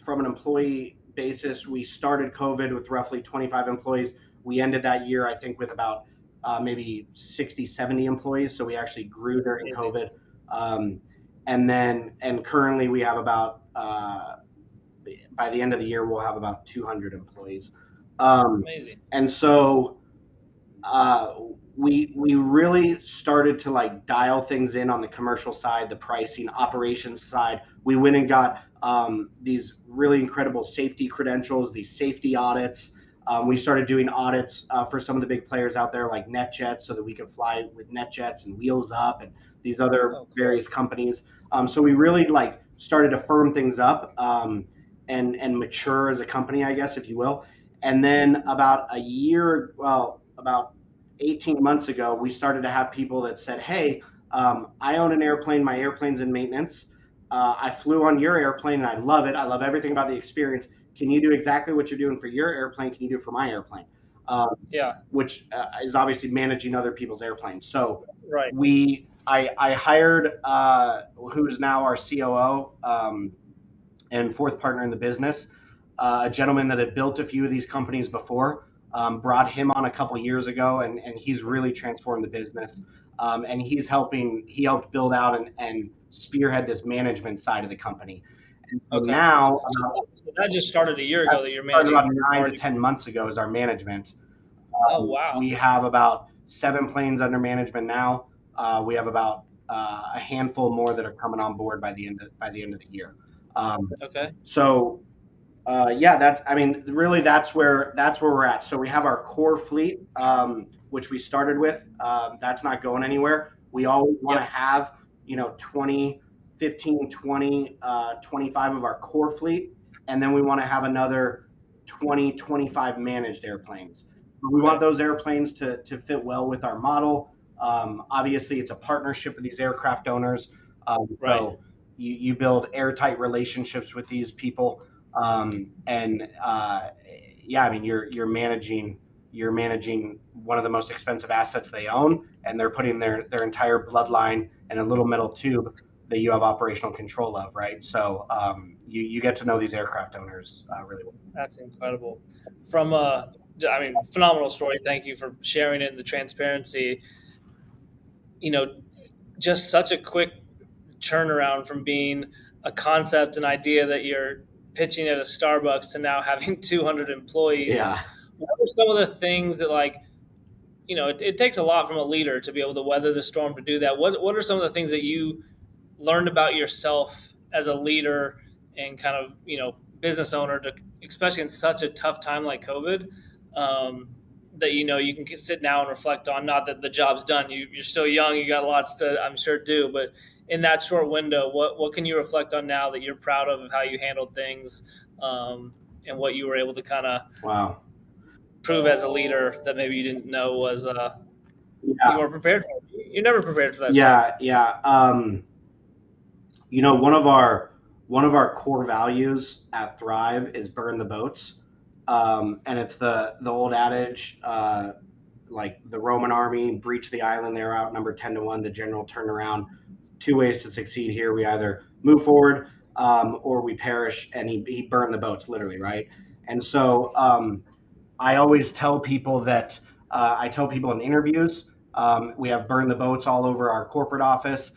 from an employee basis, we started COVID with roughly 25 employees. We ended that year, I think, with about maybe 60, 70 employees. So we actually grew during COVID. And currently we have about, by the end of the year, we'll have about 200 employees. Amazing. And so we really started to dial things in on the commercial side, the pricing, operations side. We went and got these really incredible safety credentials, these safety audits. We started doing audits for some of the big players out there like NetJets, so that we could fly with NetJets and Wheels Up and these other various companies. So we really started to firm things up and mature as a company, I guess, if you will. And then about 18 months ago, we started to have people that said, hey, I own an airplane. My airplane's in maintenance. I flew on your airplane and I love it. I love everything about the experience. Can you do exactly what you're doing for your airplane? Can you do it for my airplane? Which is obviously managing other people's airplanes. So I hired who's now our COO and fourth partner in the business, a gentleman that had built a few of these companies before. Brought him on a couple years ago, and he's really transformed the business. And he helped build out and spearhead this management side of the company. And now, so that just started a year ago that you're managing. About 9 to 10 months ago is our management. Oh, wow. We have about 7 planes under management now. We have about a handful more that are coming on board by the end of the year. So really that's where we're at. So we have our core fleet, which we started with. That's not going anywhere. We always want to have 15, 20, 25 of our core fleet, and then we want to have another 20, 25 managed airplanes. We want those airplanes to fit well with our model. Obviously, it's a partnership with these aircraft owners. So you build airtight relationships with these people. You're managing one of the most expensive assets they own, and they're putting their entire bloodline in a little metal tube that you have operational control of, right? So you get to know these aircraft owners really well. That's incredible. From a I mean, phenomenal story. Thank you for sharing it, the transparency. You know, just such a quick turnaround from being a concept, an idea that you're pitching at a Starbucks to now having 200 employees. Yeah. What are some of the things that, like, it takes a lot from a leader to be able to weather the storm to do that? What are some of the things that you learned about yourself as a leader and kind of, business owner, to, especially in such a tough time like COVID, that, you can sit now and reflect on? Not that the job's done. You're still young. You got lots to, I'm sure, do. But in that short window, what can you reflect on now that you're proud of how you handled things, and what you were able to kind of Wow. prove as a leader that maybe you didn't know was Yeah. you weren't prepared for? You're never prepared for that stuff. Yeah. Yeah. One of our core values at Thrive is burn the boats. And it's the old adage, like the Roman army breached the island. They were outnumbered 10-1. The general turned around. Two ways to succeed here: we either move forward, or we perish. And he burned the boats, literally, right? And so I always tell people that, I tell people in interviews, we have burn the boats all over our corporate office.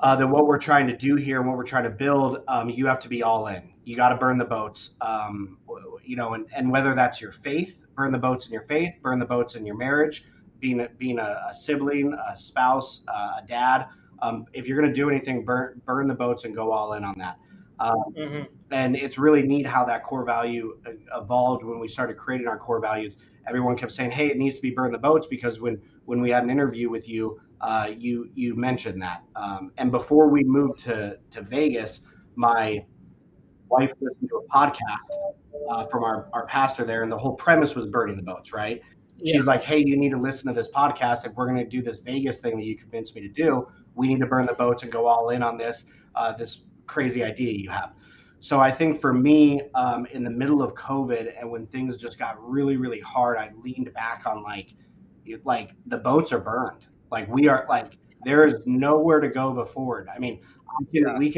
That what we're trying to do here and what we're trying to build, you have to be all in. You got to burn the boats, and whether that's your faith, burn the boats in your faith, burn the boats in your marriage, being a sibling, a spouse, a dad. If you're going to do anything, burn the boats and go all in on that. Hmm. And it's really neat how that core value evolved when we started creating our core values. Everyone kept saying, "Hey, it needs to be burn the boats," because when we had an interview with you, you mentioned that. And before we moved to Vegas, my wife listened to a podcast from our pastor there, and the whole premise was burning the boats, right? Yeah. She's like, "Hey, you need to listen to this podcast. If we're going to do this Vegas thing that you convinced me to do, we need to burn the boats and go all in on this crazy idea you have." So I think for me, in the middle of COVID and when things just got really, really hard, I leaned back on like the boats are burned. Like we are like there is nowhere to go but forward. I mean, Yeah. we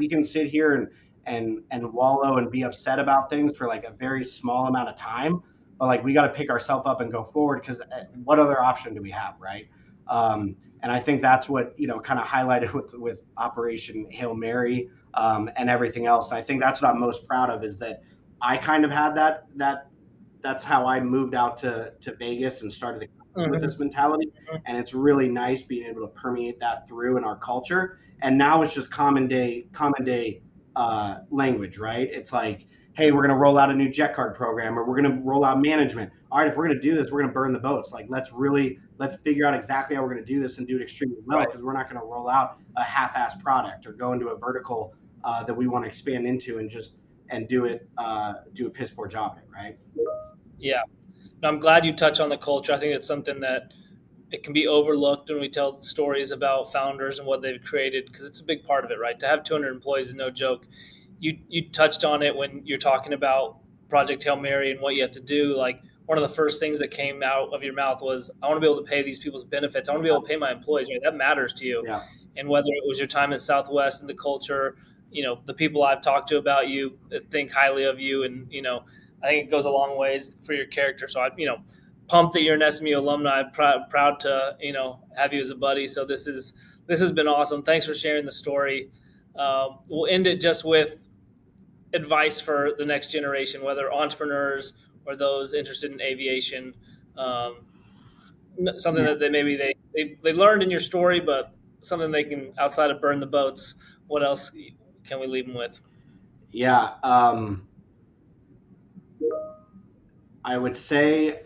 can sit here and wallow and be upset about things for like a very small amount of time, but like we got to pick ourselves up and go forward, because what other option do we have, right? And I think that's what kind of highlighted with Operation Hail Mary, and everything else. And I think that's what I'm most proud of, is that I kind of had that's how I moved out to Vegas and started the company with this Hmm. mentality. And it's really nice being able to permeate that through in our culture. And now it's just common day language, right? It's like, hey, we're going to roll out a new jet card program, or we're going to roll out management. All right, if we're going to do this, we're going to burn the boats. Like, let's figure out exactly how we're going to do this and do it extremely well, Right. because we're not going to roll out a half-assed product or go into a vertical that we want to expand into and do a piss poor job at it, right? Yeah. No, I'm glad you touch on the culture. I think it's something that it can be overlooked when we tell stories about founders and what they've created, because it's a big part of it, right? To have 200 employees is no joke. You touched on it when you're talking about Project Hail Mary and what you have to do. Like, one of the first things that came out of your mouth was, I want to be able to pay these people's benefits. I want to be able to pay my employees. Right? That matters to you. Yeah. And whether it was your time at Southwest and the culture, the people I've talked to about you that think highly of you, and I think it goes a long ways for your character. So pumped that you're an SMU alumni. Proud to have you as a buddy. So this has been awesome. Thanks for sharing the story. We'll end it just with advice for the next generation, whether entrepreneurs or those interested in aviation. Um, Something Yeah. that they learned in your story, but something they can, outside of burn the boats. What else can we leave them with? Yeah. I would say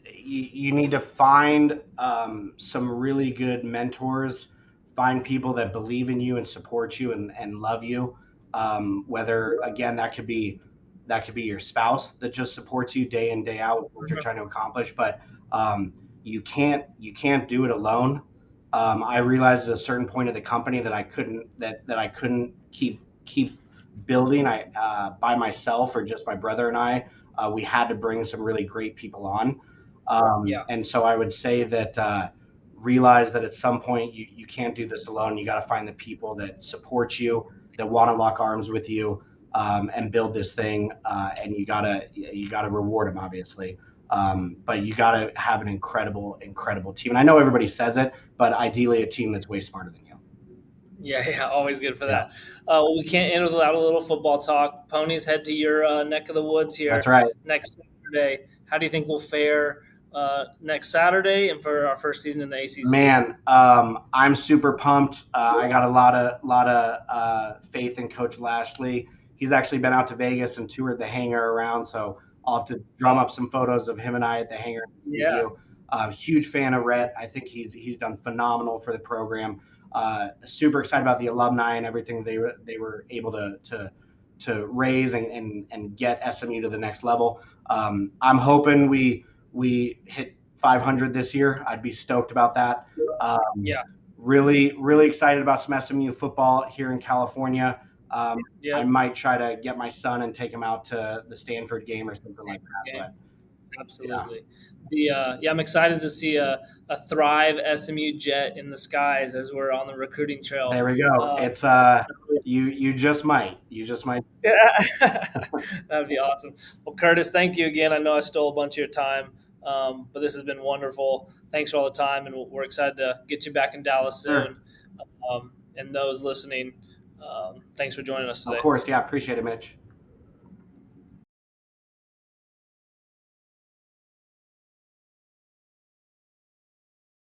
you need to find some really good mentors, find people that believe in you and support you and love you. Whether, again, that could be your spouse that just supports you day in day out with what you're trying to accomplish, but you can't do it alone. I realized at a certain point of the company that I couldn't keep building by myself, or just my brother and I. We had to bring some really great people on. Yeah. And so I would say that, realize that at some point you can't do this alone. You got to find the people that support you, that want to lock arms with you, and build this thing. And you gotta reward them, obviously. But you gotta have an incredible team. And I know everybody says it, but ideally a team that's way smarter than you. Yeah, always good for Yeah. that. Well, we can't end without a little football talk. Ponies head to your neck of the woods here That's right. next Saturday. How do you think we'll fare next Saturday and for our first season in the ACC? Man, I'm super pumped. I got a lot of faith in Coach Lashley. He's actually been out to Vegas and toured the hangar around, so I'll have to drum up some photos of him and I at the hangar. Yeah. Huge fan of Rhett. I think he's done phenomenal for the program. Super excited about the alumni and everything they were able to raise and get SMU to the next level. I'm hoping we hit 500 this year. I'd be stoked about that. Yeah. Really excited about some SMU football here in California. Yeah. I might try to get my son and take him out to the Stanford game or something like that. But Absolutely. I'm excited to see a Thrive SMU jet in the skies as we're on the recruiting trail. there we go. It's you just might. Yeah, that'd be awesome. Well, Curtis, thank you again. I know I stole a bunch of your time, but this has been wonderful. Thanks for all the time, and we're excited to get you back in Dallas soon. Sure. And those listening, thanks for joining us today. Of course, yeah, appreciate it, Mitch.